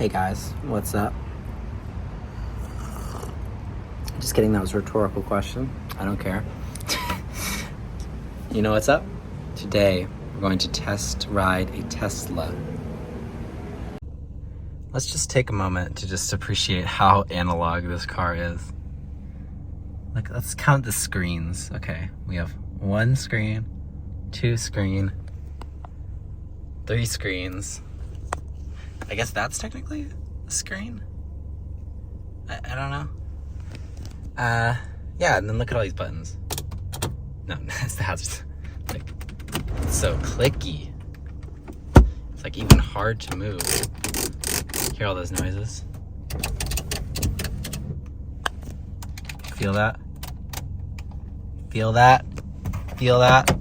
Hey guys, what's up? Just kidding, that was a rhetorical question. I don't care. You know what's up? Today, we're going to test ride a Tesla. Let's just take a moment to just appreciate how analog this car is. Like, let's count the screens. Okay, we have 1 screen, 2 screen, 3 screens. I guess that's technically a screen? I don't know. Yeah, and then look at all these buttons. No, that's like, it's so clicky. It's like even hard to move. Hear all those noises? Feel that? Feel that? Feel that?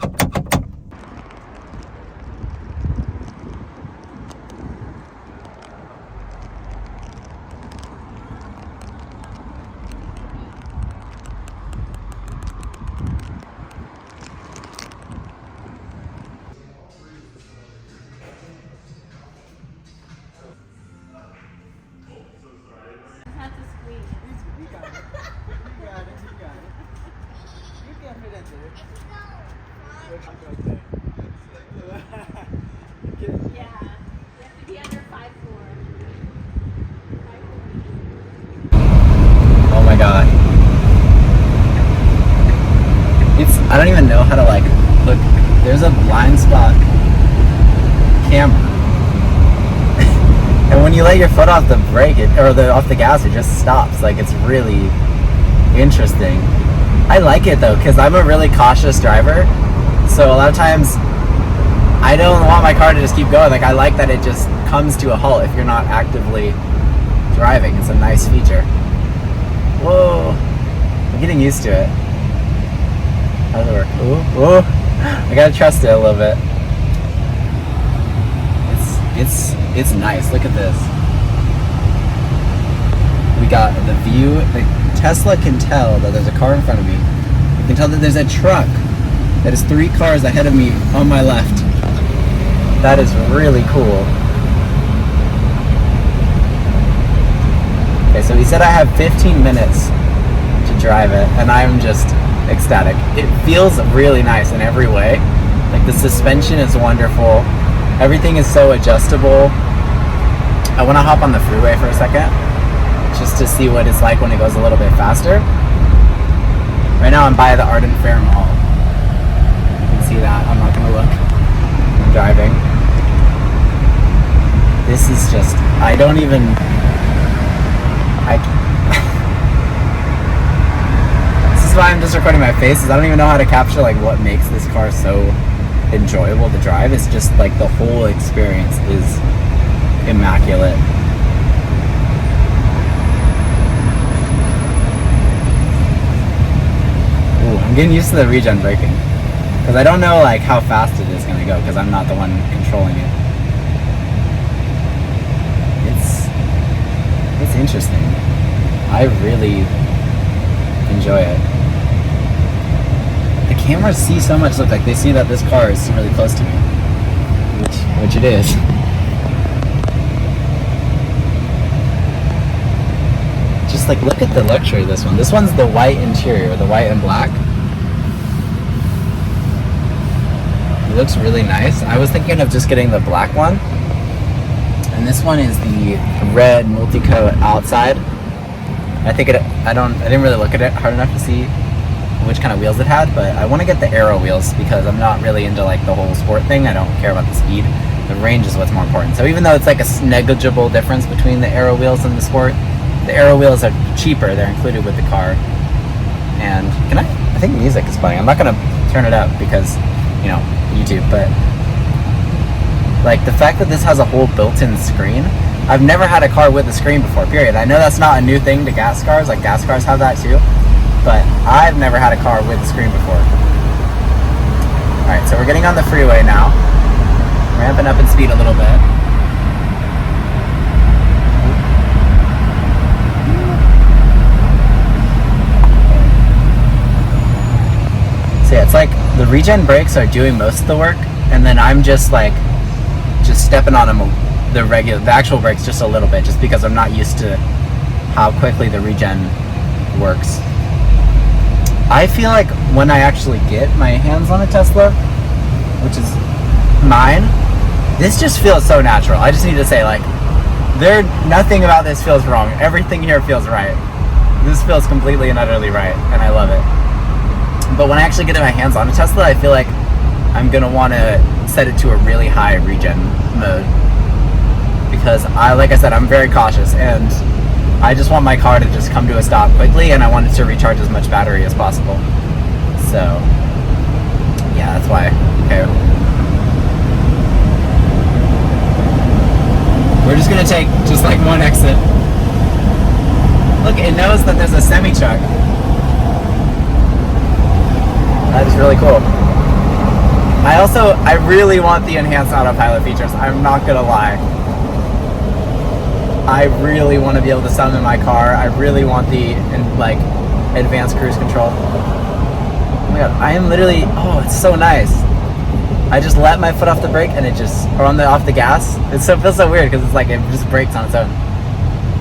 Oh my god. I don't even know how to look. There's a blind spot camera. And when you let your foot off the brake, off the gas, it just stops. Like, it's really interesting. I like it though, because I'm a really cautious driver. So a lot of times, I don't want my car to just keep going. Like, I like that it just comes to a halt if you're not actively driving. It's a nice feature. Whoa. I'm getting used to it. How does it work? Ooh, ooh. I gotta trust it a little bit. It's nice. Look at this. We got the view. The Tesla can tell that there's a car in front of me. You can tell that there's a truck that is 3 cars ahead of me on my left. That is really cool. Okay, so he said I have 15 minutes to drive it, and I'm just ecstatic. It feels really nice in every way. Like, the suspension is wonderful. Everything is so adjustable. I want to hop on the freeway for a second, just to see what it's like when it goes a little bit faster. Right now I'm by the Arden Fair Mall. You can see that. I'm not going to look. I'm driving. This is just, this is why I'm just recording my faces. I don't even know how to capture what makes this car so enjoyable to drive. It's just like the whole experience is immaculate. Ooh, I'm getting used to the regen braking because I don't know how fast it is going to go because I'm not the one controlling it. It's interesting. I really enjoy it. The cameras see so much. Look, they see that this car is really close to me, which it is. Just look at the luxury of this one. This one's the white interior, the white and black. It looks really nice. I was thinking of just getting the black one. And this one is the red multi-coat outside. I didn't really look at it hard enough to see which kind of wheels it had, but I want to get the aero wheels because I'm not really into the whole sport thing. I don't care about the speed. The range is what's more important. So even though it's a negligible difference between the aero wheels and the sport, the aero wheels are cheaper. They're included with the car. And I think music is playing. I'm not going to turn it up because, YouTube, but the fact that this has a whole built-in screen, I've never had a car with a screen before, period. I know that's not a new thing to gas cars. Gas cars have that too. But I've never had a car with a screen before. Alright, so we're getting on the freeway now. Ramping up in speed a little bit. So yeah, it's the regen brakes are doing most of the work, and then I'm just stepping on them the actual brakes just a little bit, just because I'm not used to how quickly the regen works. I feel like when I actually get my hands on a Tesla, which is mine, this just feels so natural. I just need to say, like, nothing about this feels wrong. Everything here feels right. This feels completely and utterly right, and I love it. But when I actually get my hands on a Tesla, I feel like I'm gonna want to set it to a really high regen mode, because like I said, I'm very cautious, and I just want my car to just come to a stop quickly, and I want it to recharge as much battery as possible. So yeah, that's why. Okay, we're just gonna take just like one exit. Look, it knows that there's a semi-truck. That is really cool. I really want the enhanced autopilot features. I'm not gonna lie. I really want to be able to summon my car. I really want the advanced cruise control. Oh my god, I am literally, oh, it's so nice. I just let my foot off the brake and it just, or off the gas. It feels so weird because it's like it just brakes on its own.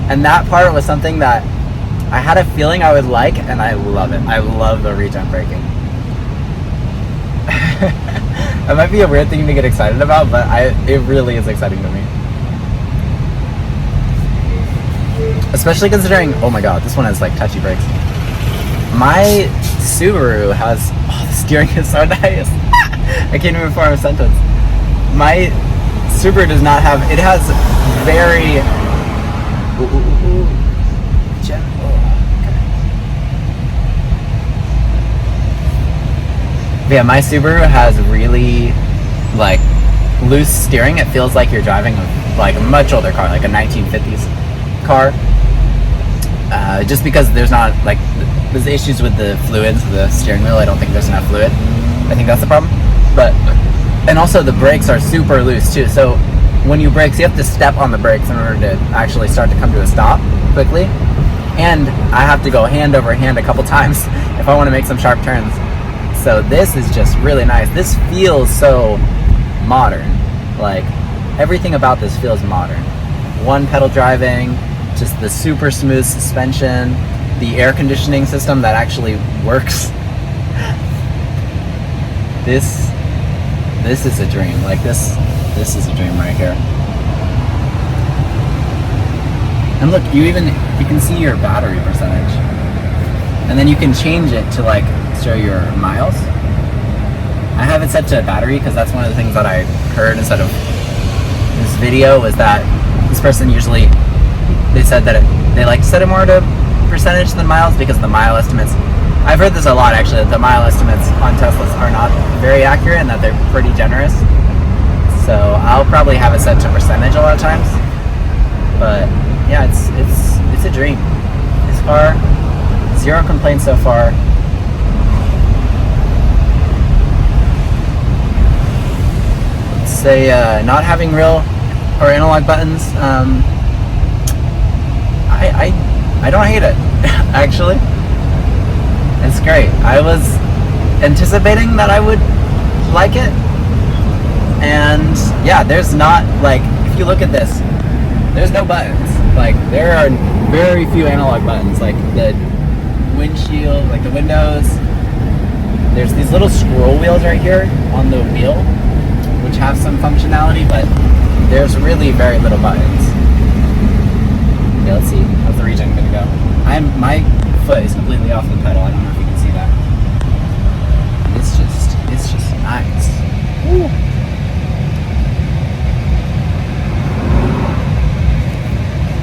And that part was something that I had a feeling I would like, and I love it. I love the regen braking. That might be a weird thing to get excited about, but it really is exciting to me. Especially considering, oh my god, this one has like touchy brakes. My Subaru has, the steering is so nice. I can't even form a sentence. My Subaru does not have, it has very, yeah, my Subaru has really like loose steering. It feels like you're driving a much older car, like a 1950s car. Just because there's not there's issues with the fluids, the steering wheel. I don't think there's enough fluid. I think that's the problem. And also the brakes are super loose too. So when you brake, you have to step on the brakes in order to actually start to come to a stop quickly. And I have to go hand over hand a couple times if I want to make some sharp turns. So this is just really nice. This feels so modern. Like, everything about this feels modern. One pedal driving, just the super smooth suspension, the air conditioning system that actually works. This is a dream. Like, this is a dream right here. And look, you can see your battery percentage. And then you can change it to show your miles. I have it set to battery because that's one of the things that I heard instead of this video, was that this person usually, they said that they like to set it more to percentage than miles, because the mile estimates, I've heard this a lot actually, that the mile estimates on Teslas are not very accurate and that they're pretty generous. So I'll probably have it set to percentage a lot of times. But yeah, it's a dream. This car, 0 complaints so far. Say not having real or analog buttons, I don't hate it. Actually, it's great. I was anticipating that I would like it, and yeah, there's not, if you look at this, there's no buttons. There are very few analog buttons, like the windshield, like the windows. There's these little scroll wheels right here on the wheel, which have some functionality, but there's really very little buttons. Okay, let's see. How's the regen gonna go? My foot is completely off the pedal. I don't know if you can see that. It's just nice. Woo.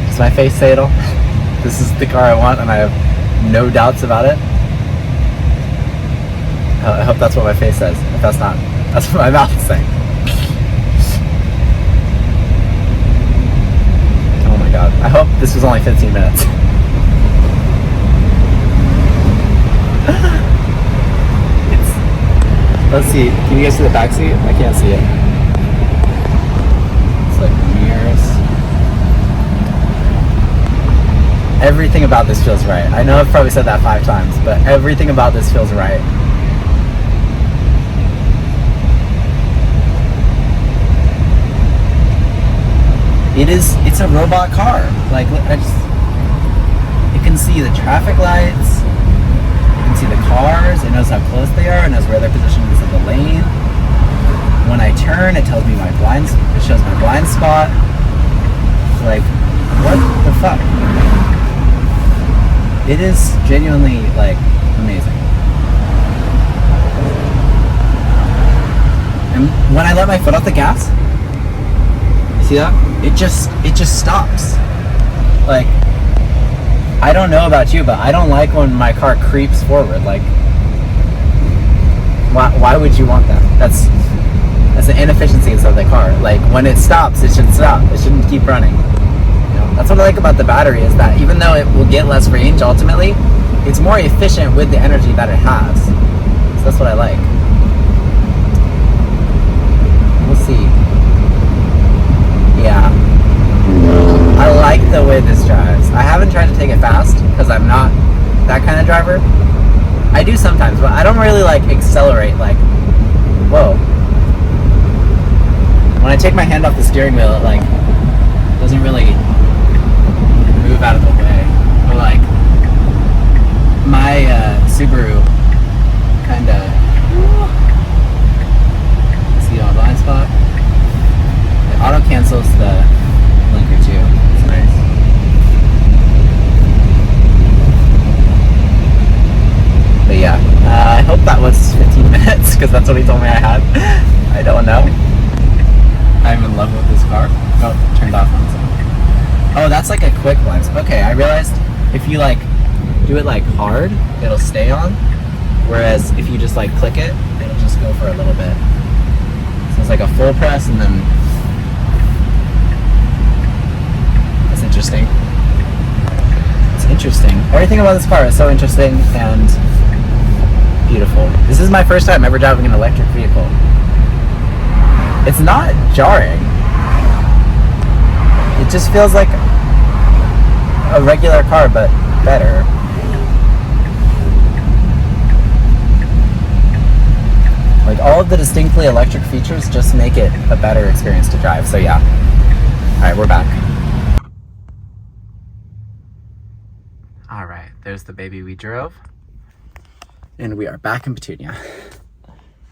Does my face say it all? This is the car I want, and I have no doubts about it. I hope that's what my face says. If that's not, that's what my mouth is saying. Oh my god. I hope this was only 15 minutes. Let's see. Can you guys see the back seat? I can't see it. It's like mirrors. Everything about this feels right. I know I've probably said that 5 times, but everything about this feels right. it's a robot car. Like, it can see the traffic lights, it can see the cars, it knows how close they are, it knows where their position is in the lane. When I turn, it tells me it shows my blind spot. Like, what the fuck? It is genuinely, like, amazing. And when I let my foot off the gas, you see that? It just stops. Like, I don't know about you, but I don't like when my car creeps forward. Like, why would you want that? That's the inefficiencies of the car. Like, when it stops, it should stop. It shouldn't keep running. That's what I like about the battery, is that even though it will get less range ultimately, it's more efficient with the energy that it has. So that's what I like. We'll see. Yeah. I like the way this drives. I haven't tried to take it fast because I'm not that kind of driver. I do sometimes, but I don't really like accelerate, like, whoa. When I take my hand off the steering wheel, it like doesn't really move out of the way. Or like my Subaru kinda, see my blind spot? It auto cancels the blinker too. It's nice. But yeah, I hope that was 15 minutes because that's what he told me I had. I don't know. I'm in love with this car. Oh, turned off on itself. Oh, that's like a quick blind spot. Okay, I realized if you like do it like hard, it'll stay on. Whereas if you just like click it, it'll just go for a little bit. So it's like a full press and then. That's interesting. It's interesting. Everything about this car is so interesting and beautiful. This is my first time ever driving an electric vehicle. It's not jarring. It just feels like a regular car, but better. Like, all of the distinctly electric features just make it a better experience to drive. So yeah. Alright, we're back. Alright, there's the baby we drove. And we are back in Petunia.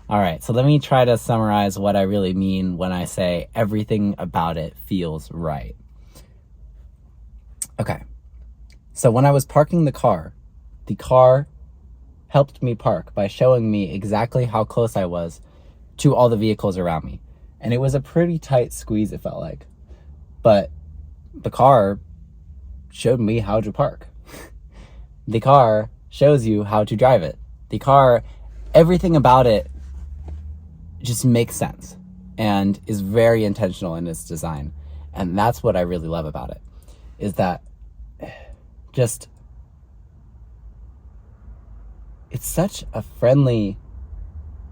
Alright, so let me try to summarize what I really mean when I say everything about it feels right. Okay, so when I was parking the car helped me park by showing me exactly how close I was to all the vehicles around me. And it was a pretty tight squeeze, it felt like. But the car showed me how to park. The car shows you how to drive it. The car, everything about it just makes sense and is very intentional in its design. And that's what I really love about it, is that just, it's such a friendly,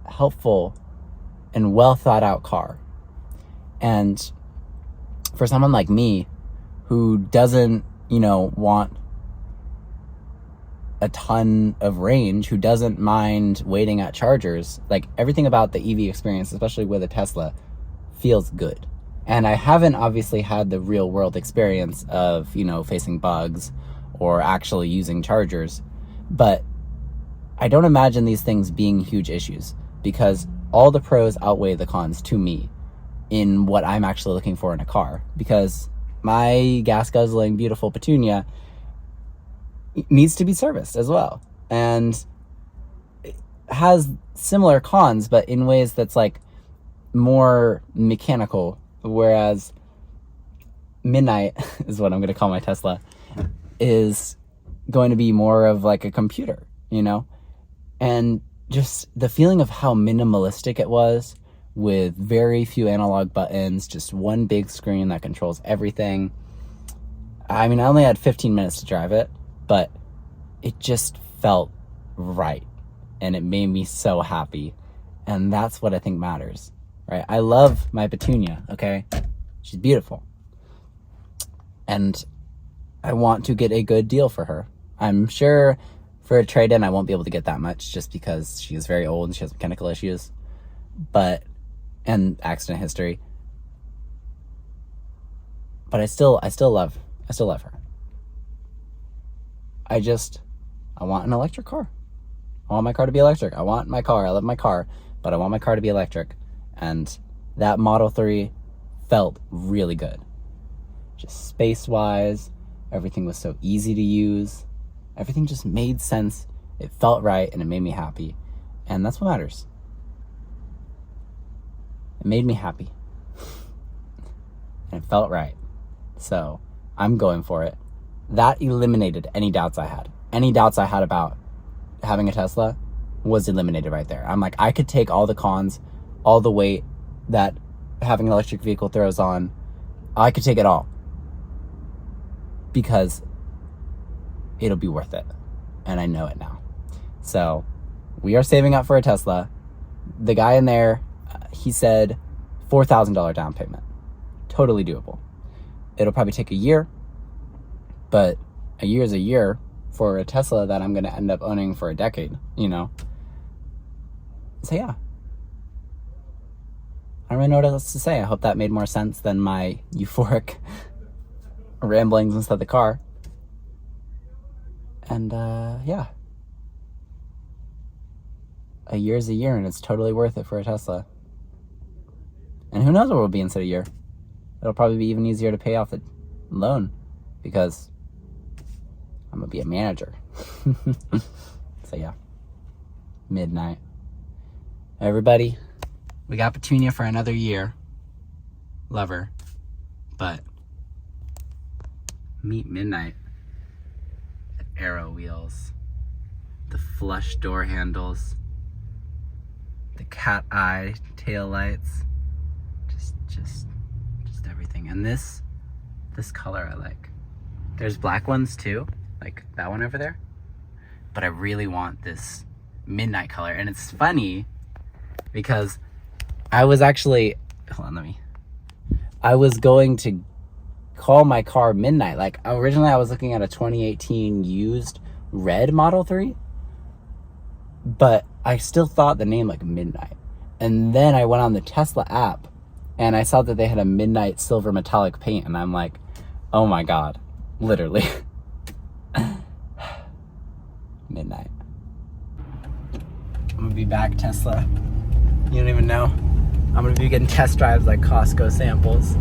helpful, and well thought out car. And for someone like me who doesn't, want a ton of range, who doesn't mind waiting at chargers, like, everything about the EV experience, especially with a Tesla, feels good. And I haven't obviously had the real world experience of, facing bugs or actually using chargers, but I don't imagine these things being huge issues because all the pros outweigh the cons to me in what I'm actually looking for in a car, because my gas guzzling beautiful Petunia needs to be serviced as well, and it has similar cons, but in ways that's like more mechanical, whereas Midnight is what I'm going to call my Tesla, is going to be more of like a computer, and just the feeling of how minimalistic it was, with very few analog buttons, just one big screen that controls everything. I mean, I only had 15 minutes to drive it, but it just felt right, and it made me so happy, and that's what I think matters, right? I love my Petunia, okay? She's beautiful, and I want to get a good deal for her. I'm sure for a trade-in I won't be able to get that much, just because she is very old and she has mechanical issues, and accident history. But I still love her. I want an electric car. I want my car to be electric. I love my car, but I want my car to be electric. And that Model 3 felt really good. Just space-wise, everything was so easy to use. Everything just made sense. It felt right, and it made me happy. And that's what matters. It made me happy. And it felt right. So I'm going for it. That eliminated any doubts I had. Any doubts I had about having a Tesla was eliminated right there. I'm like, I could take all the cons, all the weight that having an electric vehicle throws on. I could take it all. Because it'll be worth it. And I know it now. So we are saving up for a Tesla. The guy in there, he said $4,000 down payment. Totally doable. It'll probably take a year, but a year is a year for a Tesla that I'm going to end up owning for a decade, you know? So yeah. I don't really know what else to say. I hope that made more sense than my euphoric ramblings inside the car. And yeah. A year is a year, and it's totally worth it for a Tesla. And who knows what will be inside a year. It'll probably be even easier to pay off the loan because I'm going to be a manager. So yeah. Midnight. Everybody, we got Petunia for another year. Love her. But meet Midnight. The arrow wheels. The flush door handles. The cat eye tail lights. Just everything. And this color I like. There's black ones too, like that one over there. But I really want this midnight color. And it's funny because I was actually, I was going to call my car Midnight. Like originally I was looking at a 2018 used red Model 3, but I still thought the name like Midnight. And then I went on the Tesla app and I saw that they had a midnight silver metallic paint, and I'm like, oh my God, literally. Midnight. I'm gonna be back Tesla. You don't even know. I'm gonna be getting test drives like Costco samples.